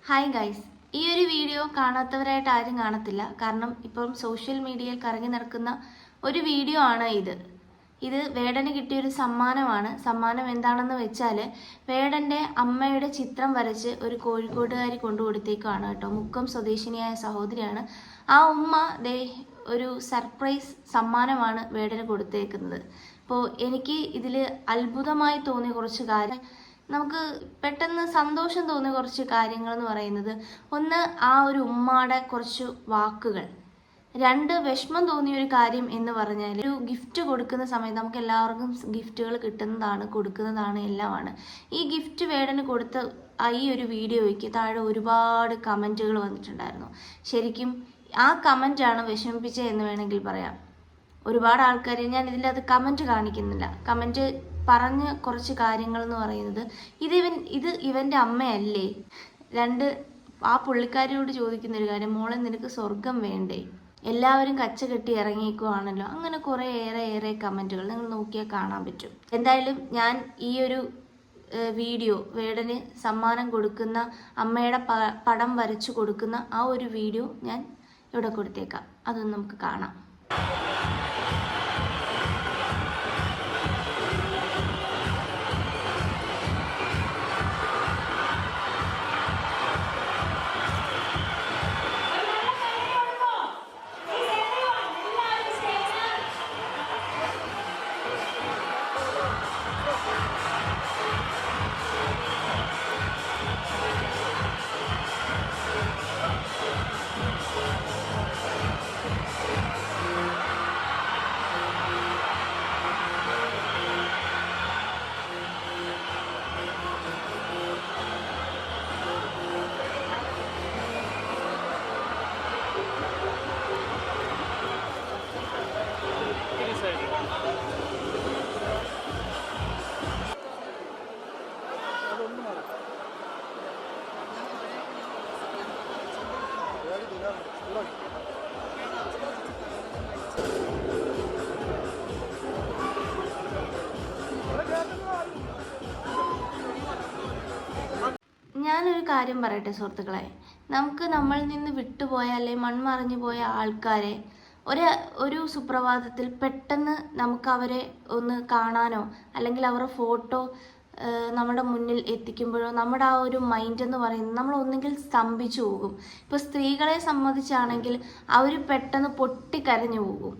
Hi guys, ഈ ഒരു video കാണാത്തവരായിട്ട് ആരും കാണത്തില്ല. കാരണം ഇപ്പം സോഷ്യൽ മീഡിയയിൽ കറങ്ങി നടക്കുന്ന ഒരു വീഡിയോ ആണ് ഇത് വേടന് കിട്ടിയൊരു സമ്മാനമാണ്. സമ്മാനം എന്താണെന്ന് വെച്ചാൽ വേടൻ്റെ അമ്മയുടെ ചിത്രം വരച്ച് ഒരു കോഴിക്കോട്ടുകാരി കൊണ്ടു കൊടുത്തേക്കാണ് കേട്ടോ. മുക്കം സ്വദേശിനിയായ സഹോദരിയാണ്. ആ ഉമ്മ ഒരു സർപ്രൈസ് സമ്മാനമാണ് വേടന് കൊടുത്തേക്കുന്നത്. അപ്പോൾ എനിക്ക് ഇതിൽ അത്ഭുതമായി തോന്നിയ കുറച്ച് കാര്യം, നമുക്ക് പെട്ടെന്ന് സന്തോഷം തോന്നിയ കുറച്ച് കാര്യങ്ങൾ എന്ന് പറയുന്നത്, ഒന്ന് ആ ഒരു ഉമ്മയുടെ കുറച്ച് വാക്കുകൾ, രണ്ട് വിഷമം തോന്നിയ ഒരു കാര്യം എന്ന് പറഞ്ഞാൽ, ഒരു ഗിഫ്റ്റ് കൊടുക്കുന്ന സമയത്ത് നമുക്ക് എല്ലാവർക്കും ഗിഫ്റ്റുകൾ കിട്ടുന്നതാണ്, കൊടുക്കുന്നതാണ്, എല്ലാമാണ്. ഈ ഗിഫ്റ്റ് വേടന് കൊടുത്ത ഈ ഒരു വീഡിയോയ്ക്ക് താഴെ ഒരുപാട് കമൻറ്റുകൾ വന്നിട്ടുണ്ടായിരുന്നു. ശരിക്കും ആ കമൻറ്റാണ് വിഷമിപ്പിച്ചത് എന്ന് വേണമെങ്കിൽ പറയാം. ഒരുപാട് ആൾക്കാർ, ഞാൻ ഇതിൻ്റെ അത് കമൻറ്റ് കാണിക്കുന്നില്ല, കമൻറ്റ് പറഞ്ഞ കുറച്ച് കാര്യങ്ങൾ എന്ന് പറയുന്നത്, ഇത് ഇവൻ്റെ അമ്മയല്ലേ. ആ പുള്ളിക്കാരിയോട് ചോദിക്കുന്ന ഒരു കാര്യം, മോളെ നിനക്ക് സ്വർഗം വേണ്ടേ, എല്ലാവരും കച്ച കെട്ടി ഇറങ്ങിയേക്കുവാണല്ലോ, അങ്ങനെ കുറേ ഏറെ കമൻറ്റുകൾ നിങ്ങൾ നോക്കിയാൽ കാണാൻ പറ്റും. എന്തായാലും ഞാൻ ഈ ഒരു വീഡിയോ, വേടന് സമ്മാനം കൊടുക്കുന്ന അമ്മയുടെ പടം വരച്ചു കൊടുക്കുന്ന ആ ഒരു വീഡിയോ ഞാൻ ഇവിടെ കൊടുത്തേക്കാം. അതൊന്ന് നമുക്ക് കാണാം. ഞാനൊരു കാര്യം പറയട്ടെ സുഹൃത്തുക്കളെ, നമുക്ക് നമ്മളിൽ നിന്ന് വിട്ടുപോയ അല്ലെങ്കിൽ മൺമറഞ്ഞു പോയ ആൾക്കാരെ ഒരു സുപ്രഭാതത്തിൽ പെട്ടെന്ന് നമുക്ക് അവരെ ഒന്ന് കാണാനോ അല്ലെങ്കിൽ അവരുടെ ഫോട്ടോ നമ്മുടെ മുന്നിൽ എത്തിക്കുമ്പോഴോ നമ്മുടെ ആ ഒരു മൈൻഡ് എന്ന് പറയുന്നത്, നമ്മൾ ഒന്നുകിൽ സ്തംഭിച്ചു പോകും. ഇപ്പോൾ സ്ത്രീകളെ സംബന്ധിച്ചാണെങ്കിൽ അവർ പെട്ടെന്ന് പൊട്ടിക്കരഞ്ഞു പോകും,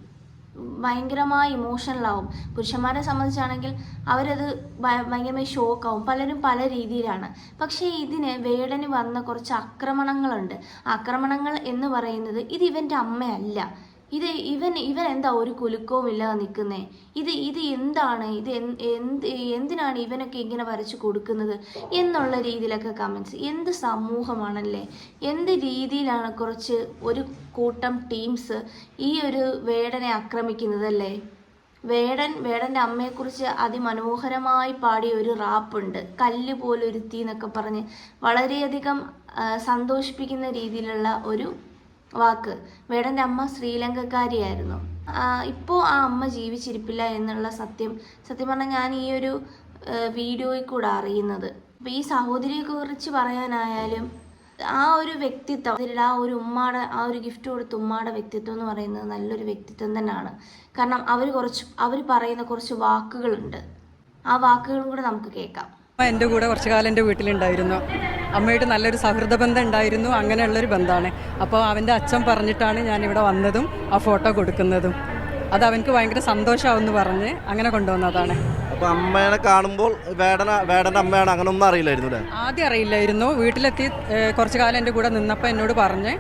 ഭയങ്കരമായി ഇമോഷണലാവും. പുരുഷന്മാരെ സംബന്ധിച്ചാണെങ്കിൽ അവരത് ഭയങ്കരമായി ഷോക്കാവും. പലരും പല രീതിയിലാണ്. പക്ഷേ ഇതിന് വേടന് വന്ന കുറച്ച് ആക്രമണങ്ങളുണ്ട്. ആക്രമണങ്ങൾ എന്ന് പറയുന്നത്, ഇത് ഇവൻ്റെ അമ്മയല്ല, ഇവൻ എന്താ ഒരു കുലുക്കവും ഇല്ലാതെ നിൽക്കുന്നേ, ഇത് എന്താണ്, എന്തിനാണ് ഇവനൊക്കെ ഇങ്ങനെ വരച്ചു കൊടുക്കുന്നത് എന്നുള്ള രീതിയിലൊക്കെ കമൻസ്. എന്ത് സമൂഹമാണല്ലേ, എന്ത് രീതിയിലാണ് ഒരു കൂട്ടം ടീംസ് ഈ ഒരു വേടനെ ആക്രമിക്കുന്നതല്ലേ. വേടൻ്റെ അമ്മയെക്കുറിച്ച് അതിമനോഹരമായി പാടിയ ഒരു റാപ്പുണ്ട്, കല്ല് പോലൊരുത്തി എന്നൊക്കെ പറഞ്ഞ് വളരെയധികം സന്തോഷിപ്പിക്കുന്ന രീതിയിലുള്ള ഒരു വാക്ക്. വേടൻ്റെ അമ്മ ശ്രീലങ്കക്കാരിയായിരുന്നു. ഇപ്പോൾ ആ അമ്മ ജീവിച്ചിരിപ്പില്ല എന്നുള്ള സത്യം പറഞ്ഞാൽ ഞാൻ ഈ ഒരു വീഡിയോയിൽ കൂടെ അറിയുന്നത്. അപ്പോൾ ഈ സഹോദരിയെ കുറിച്ച് പറയാനായാലും ആ ഒരു വ്യക്തിത്വം, ആ ഒരു ഉമ്മയുടെ, ആ ഒരു ഗിഫ്റ്റ് കൊടുത്ത ഉമ്മയുടെ വ്യക്തിത്വം എന്ന് പറയുന്നത് നല്ലൊരു വ്യക്തിത്വം തന്നെയാണ്. കാരണം അവർ പറയുന്ന കുറച്ച് വാക്കുകളുണ്ട്. ആ വാക്കുകളും കൂടെ നമുക്ക് കേൾക്കാം. എൻ്റെ കൂടെ കുറച്ചു കാലം എൻ്റെ വീട്ടിലുണ്ടായിരുന്നു. അമ്മയായിട്ട് നല്ലൊരു സൗഹൃദ ബന്ധം ഉണ്ടായിരുന്നു. അങ്ങനെയുള്ളൊരു ബന്ധമാണ്. അപ്പോൾ അവൻ്റെ അച്ഛൻ പറഞ്ഞിട്ടാണ് ഞാനിവിടെ വന്നതും ആ ഫോട്ടോ കൊടുക്കുന്നതും. അത് അവനക്ക് ഭയങ്കര സന്തോഷമാവെന്ന് പറഞ്ഞ് അങ്ങനെ കൊണ്ടുവന്നതാണ്. അപ്പോൾ അമ്മേനെ കാണുമ്പോൾ വേടൻ്റെ അമ്മയാണ്, അങ്ങനെ ഒന്നും അറിയില്ലായിരുന്നു അല്ലേ? ആദ്യം അറിയില്ലായിരുന്നു. വീട്ടിലെത്തി കുറച്ചു കാലം എൻ്റെ കൂടെ നിന്നപ്പോൾ എന്നോട് പറഞ്ഞ്,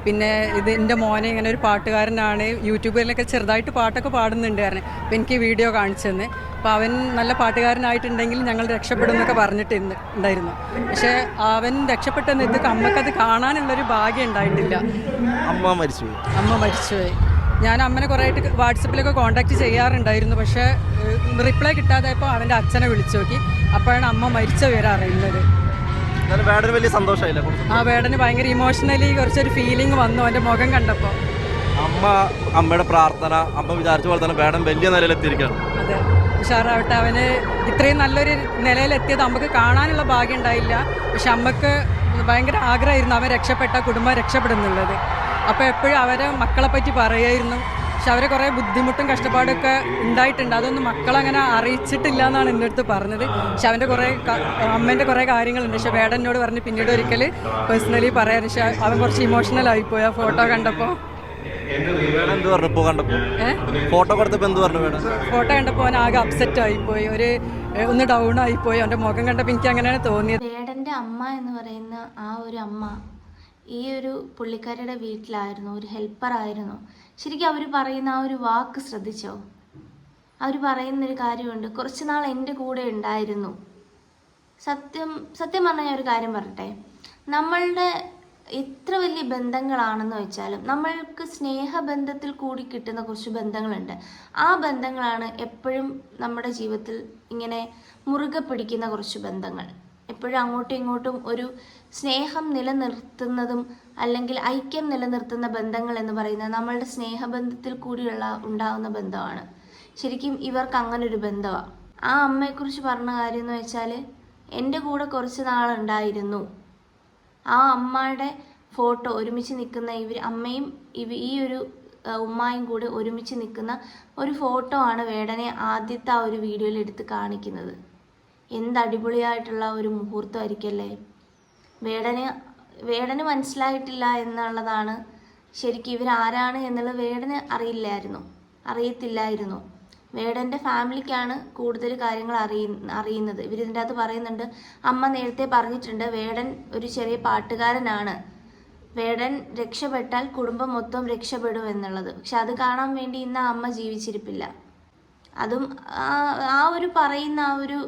പിന്നെ എൻ്റെ മോനെ ഇങ്ങനെ ഒരു പാട്ടുകാരനാണ്, യൂട്യൂബിലൊക്കെ ചെറുതായിട്ട് പാട്ടൊക്കെ പാടുന്നുണ്ടായിരുന്നു. അപ്പോൾ എനിക്ക് വീഡിയോ കാണിച്ചു തന്നെ. അപ്പോൾ അവൻ നല്ല പാട്ടുകാരനായിട്ടുണ്ടെങ്കിൽ ഞങ്ങൾ രക്ഷപ്പെടും എന്നൊക്കെ പറഞ്ഞിട്ടുണ്ടായിരുന്നു. പക്ഷേ അവൻ രക്ഷപ്പെട്ടെന്ന് അമ്മക്കത് കാണാനുള്ളൊരു ഭാഗ്യം ഉണ്ടായിട്ടില്ല. അമ്മ മരിച്ചുപോയി. ഞാൻ അമ്മനെ കുറേ ആയിട്ട് വാട്സപ്പിലൊക്കെ കോൺടാക്റ്റ് ചെയ്യാറുണ്ടായിരുന്നു. പക്ഷേ റിപ്ലൈ കിട്ടാതായപ്പോൾ അവൻ്റെ അച്ഛനെ വിളിച്ചു നോക്കി. അപ്പോഴാണ് അമ്മ മരിച്ച വിവരം അറിയുന്നത്. വലിയ സന്തോഷമായില്ല? വേടന് ഭയങ്കര ഇമോഷണലി കുറച്ചൊരു ഫീലിംഗ് വന്നു അവൻ്റെ മുഖം കണ്ടപ്പോൾ. അമ്മയുടെ പ്രാർത്ഥന, അമ്മ വിചാരിച്ച പോലെ തന്നെ വേടൻ വലിയ നിലയിലെത്തിയിരിക്കുകയാണ്. അതെ, ഉഷാറാവട്ടെ. അവന് ഇത്രയും നല്ലൊരു നിലയിലെത്തിയത് നമുക്ക് കാണാനുള്ള ഭാഗ്യം ഉണ്ടായില്ല. പക്ഷെ അമ്മക്ക് ഭയങ്കര ആഗ്രഹമായിരുന്നു അവൻ രക്ഷപ്പെട്ട കുടുംബം രക്ഷപ്പെടുന്നുള്ളത്. അപ്പോൾ എപ്പോഴും അവരെ മക്കളെ പറ്റി പറയുമായിരുന്നു. പക്ഷെ അവരെ കുറേ ബുദ്ധിമുട്ടും കഷ്ടപ്പാടൊക്കെ ഉണ്ടായിട്ടുണ്ട്. അതൊന്നും മക്കളങ്ങനെ അറിയിച്ചിട്ടില്ല എന്നാണ് എൻ്റെ അടുത്ത് പറഞ്ഞത്. പക്ഷെ അവൻ്റെ അമ്മേൻ്റെ കുറേ കാര്യങ്ങളുണ്ട്. പക്ഷെ വേടനോട് പറഞ്ഞ് പിന്നീട് ഒരിക്കൽ പേഴ്സണലി പറയാൻ. പക്ഷെ അവൻ കുറച്ച് ഇമോഷണൽ ആയിപ്പോയി ആ ഫോട്ടോ കണ്ടപ്പോൾ. ഫോട്ടോ കൊടുത്തപ്പോൾ എന്ത് പറഞ്ഞു വേണം? ഫോട്ടോ കണ്ടപ്പോൾ അവൻ ആകെ അപ്സെറ്റ് ആയിപ്പോയി, ഒന്ന് ഡൗൺ ആയിപ്പോയി. അവൻ്റെ മുഖം കണ്ടപ്പോൾ എനിക്ക് അങ്ങനെയാണ് തോന്നിയത്. വേടൻ്റെ അമ്മ എന്ന് പറയുന്ന ആ ഒരു അമ്മ ഈ ഒരു പുള്ളിക്കാരിയുടെ വീട്ടിലായിരുന്നു, ഒരു ഹെൽപ്പറായിരുന്നു. ശരിക്കും അവർ പറയുന്ന ആ ഒരു വാക്ക് ശ്രദ്ധിച്ചോ? അവർ പറയുന്നൊരു കാര്യമുണ്ട്, കുറച്ച് നാൾ എൻ്റെ കൂടെ ഉണ്ടായിരുന്നു. സത്യം പറഞ്ഞാൽ ഞാൻ ഒരു കാര്യം പറയട്ടെ, നമ്മളുടെ എത്ര വലിയ ബന്ധങ്ങളാണെന്ന് വെച്ചാലും നമ്മൾക്ക് സ്നേഹബന്ധത്തിൽ കൂടി കിട്ടുന്ന കുറച്ച് ബന്ധങ്ങളുണ്ട്. ആ ബന്ധങ്ങളാണ് എപ്പോഴും നമ്മുടെ ജീവിതത്തിൽ ഇങ്ങനെ മുറുകെ പിടിക്കുന്ന കുറച്ച് ബന്ധങ്ങൾ. എപ്പോഴും അങ്ങോട്ടും ഇങ്ങോട്ടും ഒരു സ്നേഹം നിലനിർത്തുന്നതും അല്ലെങ്കിൽ ഐക്യം നിലനിർത്തുന്ന ബന്ധങ്ങൾ എന്ന് പറയുന്നത് നമ്മളുടെ സ്നേഹബന്ധത്തിൽ കൂടിയുള്ള ഉണ്ടാകുന്ന ബന്ധമാണ്. ശരിക്കും ഇവർക്ക് അങ്ങനെ ഒരു ബന്ധമാണ്. ആ അമ്മയെക്കുറിച്ച് പറഞ്ഞ കാര്യം എന്ന് വെച്ചാൽ എൻ്റെ കൂടെ കുറച്ച് നാളുണ്ടായിരുന്നു. ആ അമ്മയുടെ ഫോട്ടോ ഒരുമിച്ച് നിൽക്കുന്ന അമ്മയും ഈ ഒരു ഉമ്മായും കൂടി ഒരുമിച്ച് നിൽക്കുന്ന ഒരു ഫോട്ടോ ആണ് വേടനെ ആദ്യത്തെ ആ ഒരു വീഡിയോയിൽ എടുത്ത് കാണിക്കുന്നത്. എന്ത് അടിപൊളിയായിട്ടുള്ള ഒരു മുഹൂർത്തമായിരിക്കല്ലേ. വേടന് മനസ്സിലായിട്ടില്ല എന്നുള്ളതാണ്. ശരിക്കും ഇവരാരാണ് എന്നുള്ളത് വേടന് അറിയത്തില്ലായിരുന്നു. വേടൻ്റെ ഫാമിലിക്കാണ് കൂടുതൽ കാര്യങ്ങൾ അറിയുന്നത്. ഇവരിതിൻ്റെ അകത്ത് പറയുന്നുണ്ട്, അമ്മ നേരത്തെ പറഞ്ഞിട്ടുണ്ട് വേടൻ ഒരു ചെറിയ പാട്ടുകാരനാണ്, വേടൻ രക്ഷപ്പെട്ടാൽ കുടുംബം മൊത്തം രക്ഷപ്പെടും എന്നുള്ളത്. പക്ഷെ അത് കാണാൻ വേണ്ടി ഇന്ന് അമ്മ ജീവിച്ചിരിപ്പില്ല. അതും ആ ഒരു പറയുന്ന ആ ഒരു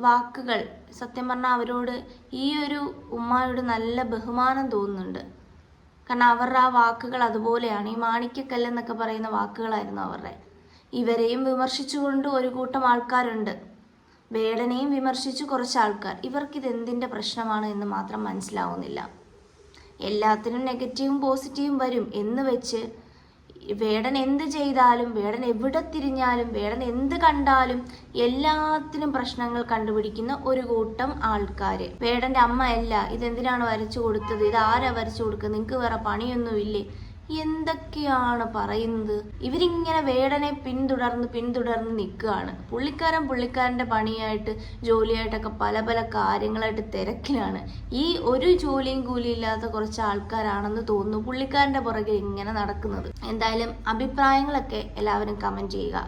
വാക്കുകൾ സത്യം പറഞ്ഞാൽ അവരോട് ഈ ഒരു ഉമ്മായോട് നല്ല ബഹുമാനം തോന്നുന്നുണ്ട്. കാരണം അവരുടെ ആ വാക്കുകൾ അതുപോലെയാണ്. ഈ മാണിക്കക്കല്ലെന്നൊക്കെ പറയുന്ന വാക്കുകളായിരുന്നു അവരുടെ. ഇവരെയും വിമർശിച്ചുകൊണ്ട് ഒരു കൂട്ടം ആൾക്കാരുണ്ട്, വേടനെയും വിമർശിച്ചു കുറച്ച് ആൾക്കാർ. ഇവർക്കിതെന്തിൻ്റെ പ്രശ്നമാണ് എന്ന് മാത്രം മനസ്സിലാവുന്നില്ല. എല്ലാത്തിനും നെഗറ്റീവും പോസിറ്റീവും വരും എന്ന് വെച്ച് വേടൻ എന്ത് ചെയ്താലും, വേടൻ എവിടെ തിരിഞ്ഞാലും, വേടൻ എന്ത് കണ്ടാലും എല്ലാത്തിനും പ്രശ്നങ്ങൾ കണ്ടുപിടിക്കുന്ന ഒരു കൂട്ടം ആൾക്കാർ. വേടൻ്റെ അമ്മ അല്ല, ഇതെന്തിനാണ് വരച്ചു കൊടുത്തത്, ഇത് ആരാ വരച്ചു കൊടുക്കുന്നത്, നിങ്ങൾക്ക് വേറെ പണിയൊന്നുമില്ലേ, എന്തൊക്കെയാണ് പറയുന്നത്. ഇവരിങ്ങനെ വേടനെ പിന്തുടർന്ന് നിൽക്കുകയാണ്. പുള്ളിക്കാരൻ്റെ പണിയായിട്ട് ജോലിയായിട്ടൊക്കെ പല കാര്യങ്ങളായിട്ട് തിരക്കിലാണ്. ഈ ഒരു ജോലിയും കൂലിയില്ലാത്ത കുറച്ച് ആൾക്കാരാണെന്ന് തോന്നുന്നു പുള്ളിക്കാരൻ്റെ പുറകെ ഇങ്ങനെ നടക്കുന്നത്. എന്തായാലും അഭിപ്രായങ്ങളൊക്കെ എല്ലാവരും കമൻറ്റ് ചെയ്യുക.